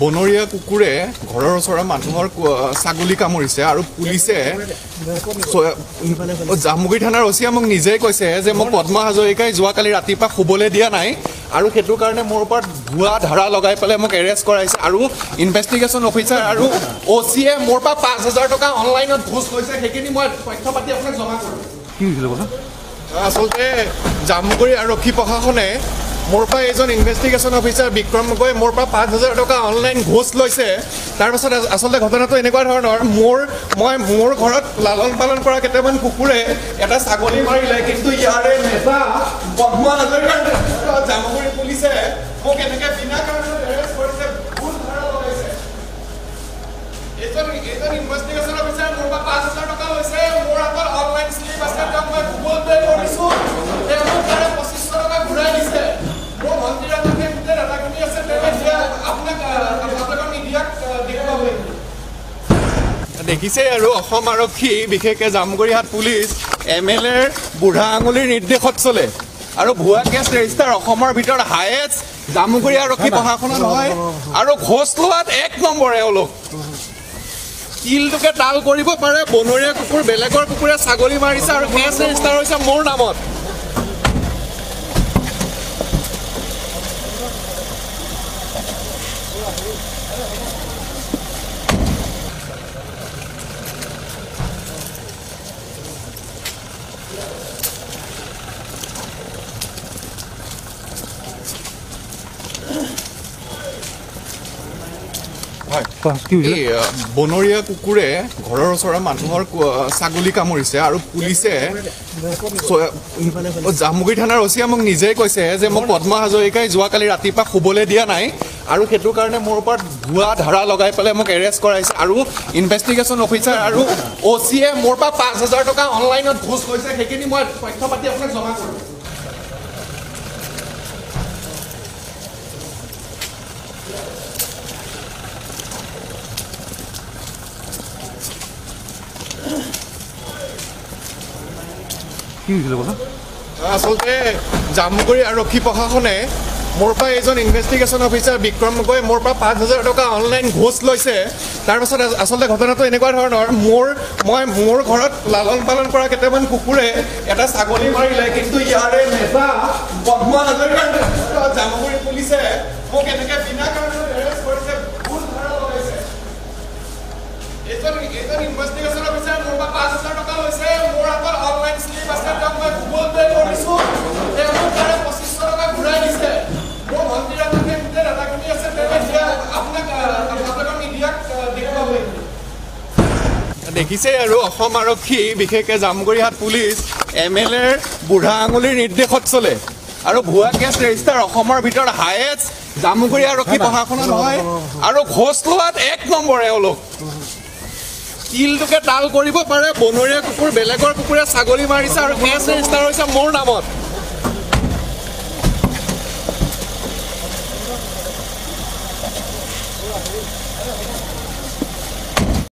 বনৰীয়া কুকুৰে ঘৰৰ ওচৰৰ মানুহৰ ছাগলী কামুৰিছে আৰু পুলিচে জামুগুৰি থানাৰ অচিয়া মোক নিজেই কৈছে যে মোক পদ্মা হাজৰিকাই যোৱাকালি ৰাতিপুৱা শুবলৈ দিয়া নাই আৰু সেইটো কাৰণে মোৰ ওপৰত ভুৱা ধাৰা লগাই পেলাই মোক এৰেষ্ট কৰাইছে আৰু ইনভেষ্টিগেশ্যন অফিচাৰ আৰু অচিয়ে মোৰ পৰা ৫,০০০ টকা অনলাইনত ঘোষ লৈছে। সেইখিনি মই তথ্য পাতি আপোনাক জমা কৰিম। আচলতে জামুগুৰি আৰক্ষী প্ৰশাসনে মোৰ পৰা এজন ইনভেষ্টিগেশ্যন অফিচাৰ বিক্ৰম গগৈ মোৰ পৰা ৫,০০০ টকা অনলাইন ঘোষ লৈছে। তাৰপাছত আচলতে ঘটনাটো এনেকুৱা ধৰণৰ, মোৰ ঘৰত লালন পালন কৰা কেইটামান কুকুৰে এটা ছাগলী মাৰিলে, কিন্তু ইয়াৰে নেতা পদ্মা হাজৰিকাৰ জামুগুৰি পুলিচে মোক এনেকৈ বিনা কাৰণত এৰেষ্ট কৰিছে, ভুল ধাৰা লগাইছে। এজন ইনভেষ্টিগেশ্যন অফিচাৰ মোৰ পৰা ৫,০০০ টকা লৈছে, মোৰ হাতত অনলাইন শ্লিপ আছে, তেওঁক মই গুগল পে' কৰিছোঁ, তেওঁ মোক তাৰে ২৫০০ টকা ঘূৰাই দিছে। মোৰ মন্ত্ৰীৰ গোটেই ডাটাখিনি আছে, তেওঁ এতিয়া আপোনাক মিডিয়াক দেখুৱাব লাগিব। দেখিছে আৰু অসম আৰক্ষী বিশেষকৈ জামুগুৰিহাট পুলিচ MLAৰ বুঢ়া আঙুলিৰ নিৰ্দেশত চলে আৰু ভুৱা কেছ ৰেজিষ্টাৰ অসমৰ ভিতৰত হায়েষ্ট জামুগুৰি আৰক্ষী প্ৰশাসনত হয় আৰু ঘোষ লোৱাত ১ নম্বৰ এওঁলোক। তিলটোকে তাল কৰিব পাৰে, বনৰীয়া কুকুৰ বেলেগৰ কুকুৰে ছাগলী মাৰিছে আৰু কেছ ৰেজিষ্টাৰ হৈছে মোৰ নামত। বনৰীয়া কুকুৰে ঘৰৰ ওচৰৰ মানুহৰ ছাগলী কামুৰিছে আৰু পুলিচে জামুগুৰি থানাৰ অচিয়া মোক নিজেই কৈছে যে মোক পদ্মা হাজৰিকাই যোৱাকালি ৰাতিপুৱা শুবলৈ দিয়া নাই আৰু সেইটো কাৰণে মোৰ ওপৰত ভুৱা ধাৰা লগাই পেলাই মোক এৰেষ্ট কৰাইছে আৰু ইনভেষ্টিগেশ্যন অফিচাৰ আৰু অচিয়ে মোৰ পৰা ৫,০০০ টকা অনলাইনত ঘোষ লৈছে। সেইখিনি মই তথ্য পাতি আপোনাক জমা কৰিম। আচলতে জামুগুৰি আৰক্ষী প্ৰশাসনে মোৰ পৰা এজন ইনভেষ্টিগেশ্যন অফিচাৰ বিক্ৰম গগৈ মোৰ পৰা ৫,০০০ টকা অনলাইন ঘোষ লৈছে। তাৰপাছত আচলতে ঘটনাটো এনেকুৱা ধৰণৰ, মোৰ ঘৰত লালন পালন কৰা কেইটামান কুকুৰে এটা ছাগলী মাৰিলে, কিন্তু ইয়াৰে নেতা পদ্মা হাজৰিকাৰ জামুগুৰি পুলিচে মোক এনেকৈ বিনা কাৰণত এৰেষ্ট কৰিছে, ভুল ধাৰা লগাইছে। এজন ইনভেষ্টিগেশ্যন অফিচাৰ মোৰ পৰা ৫,০০০ টকা লৈছে, মোৰ হাতত অনলাইন শ্লিপ আছে, তেওঁক মই গুগল পে' কৰিছোঁ, তেওঁ মোক তাৰে ২৫০০ টকা ঘূৰাই দিছে। মোৰ মন্ত্ৰীৰ গোটেই ডাটাখিনি আছে, তেওঁ এতিয়া আপোনাক মিডিয়াক দেখুৱাব লাগিব। দেখিছে আৰু অসম আৰক্ষী বিশেষকৈ জামুগুৰিহাট পুলিচ MLAৰ বুঢ়া আঙুলিৰ নিৰ্দেশত চলে আৰু ভুৱা কেছ ৰেজিষ্টাৰ অসমৰ ভিতৰত হায়েষ্ট জামুগুৰি আৰক্ষী প্ৰশাসনত হয় আৰু ঘোষ লোৱাত ১ নম্বৰ এওঁলোক। তিলটোকে তাল কৰিব পাৰে, বনৰীয়া কুকুৰ বেলেগৰ কুকুৰে ছাগলী মাৰিছে আৰু কেছ ৰেজিষ্টাৰ হৈছে মোৰ নামত।